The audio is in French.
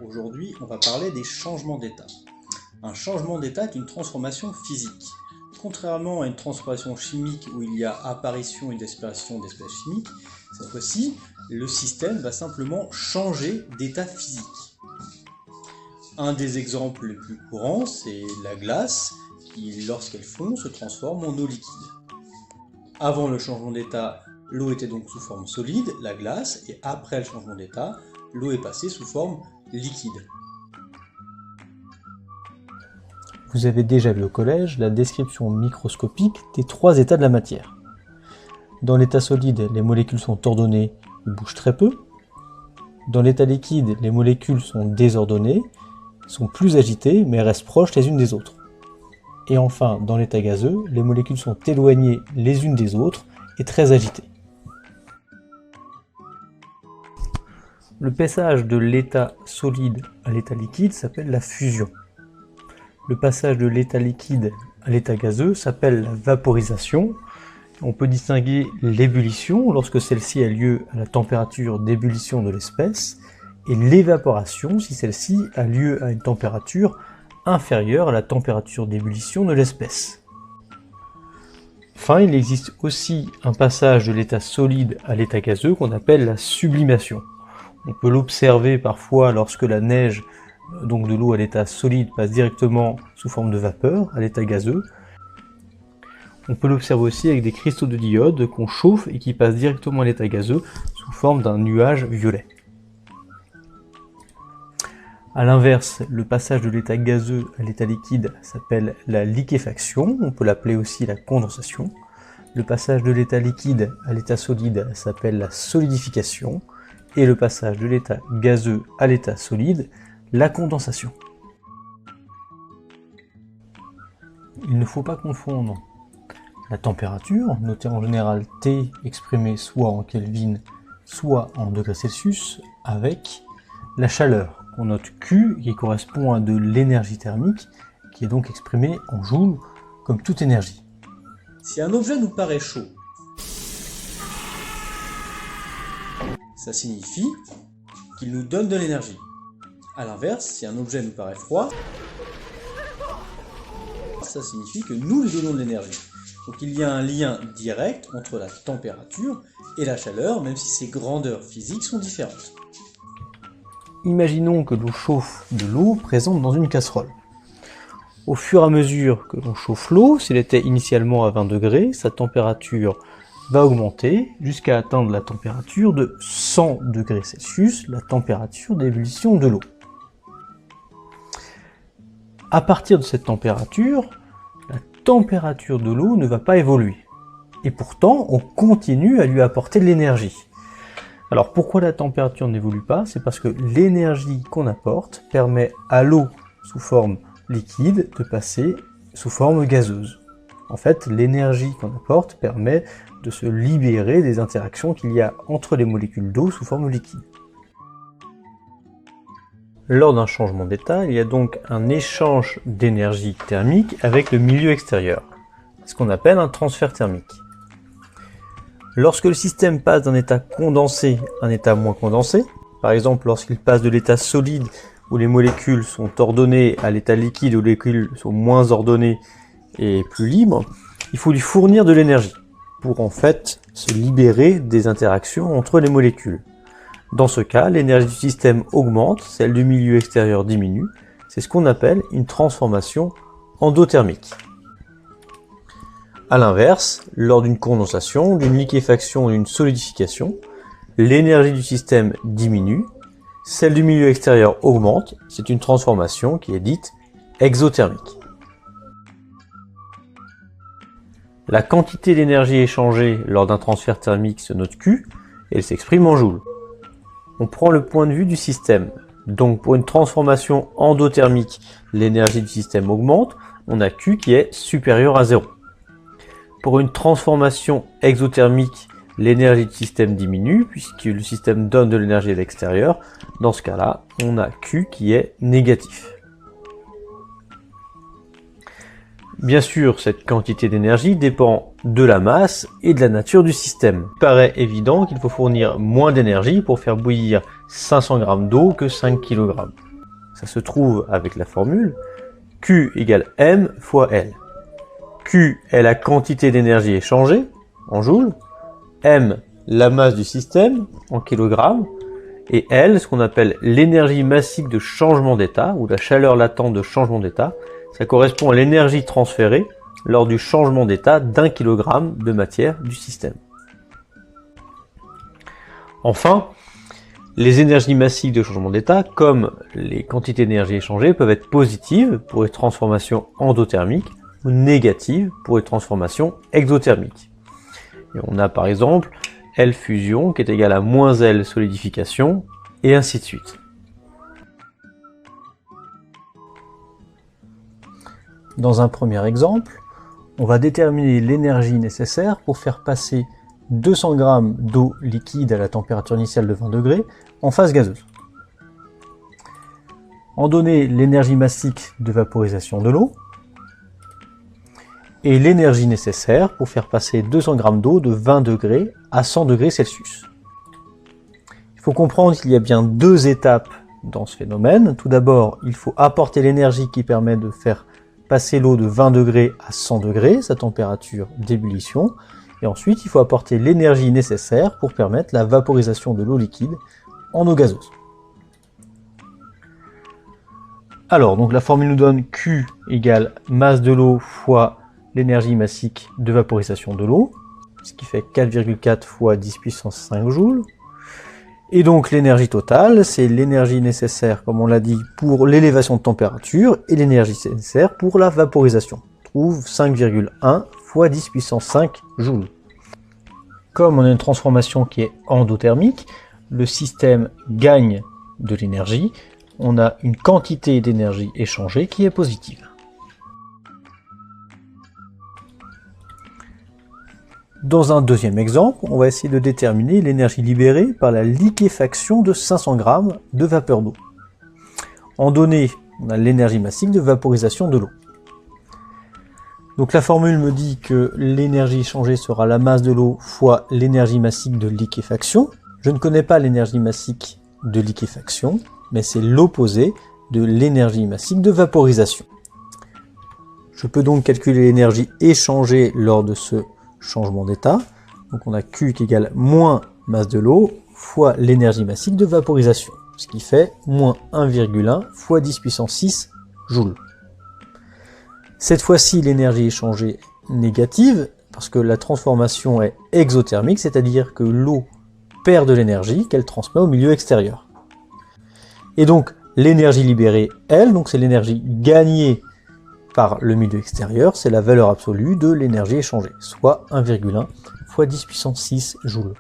Aujourd'hui, on va parler des changements d'état. Un changement d'état est une transformation physique. Contrairement à une transformation chimique où il y a apparition et disparition d'espèces chimiques, cette fois-ci, le système va simplement changer d'état physique. Un des exemples les plus courants, c'est la glace, qui, lorsqu'elle fond, se transforme en eau liquide. Avant le changement d'état, l'eau était donc sous forme solide, la glace, et après le changement d'état, l'eau est passée sous forme liquide. Vous avez déjà vu au collège la description microscopique des trois états de la matière. Dans l'état solide, les molécules sont ordonnées et bougent très peu. Dans l'état liquide, les molécules sont désordonnées, sont plus agitées mais restent proches les unes des autres. Et enfin, dans l'état gazeux, les molécules sont éloignées les unes des autres et très agitées. Le passage de l'état solide à l'état liquide s'appelle la fusion. Le passage de l'état liquide à l'état gazeux s'appelle la vaporisation. On peut distinguer l'ébullition lorsque celle-ci a lieu à la température d'ébullition de l'espèce et l'évaporation si celle-ci a lieu à une température inférieure à la température d'ébullition de l'espèce. Enfin, il existe aussi un passage de l'état solide à l'état gazeux qu'on appelle la sublimation. On peut l'observer parfois lorsque la neige, donc de l'eau à l'état solide, passe directement sous forme de vapeur à l'état gazeux. On peut l'observer aussi avec des cristaux de d'iode qu'on chauffe et qui passent directement à l'état gazeux sous forme d'un nuage violet. A l'inverse, le passage de l'état gazeux à l'état liquide s'appelle la liquéfaction, on peut l'appeler aussi la condensation. Le passage de l'état liquide à l'état solide s'appelle la solidification. Et le passage de l'état gazeux à l'état solide, la condensation. Il ne faut pas confondre la température, notée en général T, exprimée soit en Kelvin, soit en degrés Celsius, avec la chaleur, qu'on note Q, qui correspond à de l'énergie thermique, qui est donc exprimée en joules, comme toute énergie. Si un objet nous paraît chaud, ça signifie qu'il nous donne de l'énergie. A l'inverse, si un objet nous paraît froid, ça signifie que nous lui donnons de l'énergie. Donc il y a un lien direct entre la température et la chaleur, même si ces grandeurs physiques sont différentes. Imaginons que l'on chauffe de l'eau présente dans une casserole. Au fur et à mesure que l'on chauffe l'eau, s'il était initialement à 20 degrés, sa température va augmenter jusqu'à atteindre la température de 100 degrés Celsius, la température d'ébullition de l'eau. À partir de cette température, la température de l'eau ne va pas évoluer. Et pourtant, on continue à lui apporter de l'énergie. Alors pourquoi la température n'évolue pas? C'est parce que l'énergie qu'on apporte permet à l'eau sous forme liquide de passer sous forme gazeuse. En fait, l'énergie qu'on apporte permet de se libérer des interactions qu'il y a entre les molécules d'eau sous forme liquide. Lors d'un changement d'état, il y a donc un échange d'énergie thermique avec le milieu extérieur, ce qu'on appelle un transfert thermique. Lorsque le système passe d'un état condensé à un état moins condensé, par exemple lorsqu'il passe de l'état solide où les molécules sont ordonnées à l'état liquide où les molécules sont moins ordonnées et plus libres, il faut lui fournir de l'énergie pour en fait se libérer des interactions entre les molécules. Dans ce cas, l'énergie du système augmente, celle du milieu extérieur diminue. C'est ce qu'on appelle une transformation endothermique. A l'inverse, lors d'une condensation, d'une liquéfaction ou d'une solidification, l'énergie du système diminue, celle du milieu extérieur augmente. C'est une transformation qui est dite exothermique. La quantité d'énergie échangée lors d'un transfert thermique se note Q et elle s'exprime en joules. On prend le point de vue du système. Donc pour une transformation endothermique, l'énergie du système augmente, on a Q qui est supérieur à 0. Pour une transformation exothermique, l'énergie du système diminue puisque le système donne de l'énergie à l'extérieur. Dans ce cas-là, on a Q qui est négatif. Bien sûr, cette quantité d'énergie dépend de la masse et de la nature du système. Il paraît évident qu'il faut fournir moins d'énergie pour faire bouillir 500 g d'eau que 5 kg. ça se trouve avec la formule Q égale M fois L. Q est la quantité d'énergie échangée en joules, M la masse du système en kilogrammes, et L ce qu'on appelle l'énergie massique de changement d'état, ou la chaleur latente de changement d'état. Ça correspond à l'énergie transférée lors du changement d'état d'1 kg de matière du système. Enfin, les énergies massiques de changement d'état, comme les quantités d'énergie échangées, peuvent être positives pour une transformation endothermique ou négatives pour une transformation exothermique. Et on a par exemple L fusion qui est égal à moins L solidification, et ainsi de suite. Dans un premier exemple, on va déterminer l'énergie nécessaire pour faire passer 200 g d'eau liquide à la température initiale de 20 degrés en phase gazeuse. En donner l'énergie massique de vaporisation de l'eau et l'énergie nécessaire pour faire passer 200 g d'eau de 20 degrés à 100 degrés Celsius. Il faut comprendre qu'il y a bien deux étapes dans ce phénomène. Tout d'abord, il faut apporter l'énergie qui permet de faire passer l'eau de 20 degrés à 100 degrés, sa température d'ébullition. Et ensuite, il faut apporter l'énergie nécessaire pour permettre la vaporisation de l'eau liquide en eau gazeuse. Alors, donc la formule nous donne Q égale masse de l'eau fois l'énergie massique de vaporisation de l'eau, ce qui fait 4,4 fois 10 puissance 5 joules. Et donc l'énergie totale, c'est l'énergie nécessaire, comme on l'a dit, pour l'élévation de température et l'énergie nécessaire pour la vaporisation. On trouve 5,1 fois 10 puissance 5 joules. Comme on a une transformation qui est endothermique, le système gagne de l'énergie. On a une quantité d'énergie échangée qui est positive. Dans un deuxième exemple, on va essayer de déterminer l'énergie libérée par la liquéfaction de 500 g de vapeur d'eau. En données, on a l'énergie massique de vaporisation de l'eau. Donc la formule me dit que l'énergie échangée sera la masse de l'eau fois l'énergie massique de liquéfaction. Je ne connais pas l'énergie massique de liquéfaction, mais c'est l'opposé de l'énergie massique de vaporisation. Je peux donc calculer l'énergie échangée lors de ce changement d'état. Donc on a Q qui égale moins masse de l'eau fois l'énergie massique de vaporisation, ce qui fait moins 1,1 fois 10 puissance 6 joules. Cette fois-ci, l'énergie échangée est négative parce que la transformation est exothermique, c'est-à-dire que l'eau perd de l'énergie qu'elle transmet au milieu extérieur. Et donc l'énergie libérée, elle, donc c'est l'énergie gagnée par le milieu extérieur, c'est la valeur absolue de l'énergie échangée, soit 1,1 fois 10 puissance 6 joules.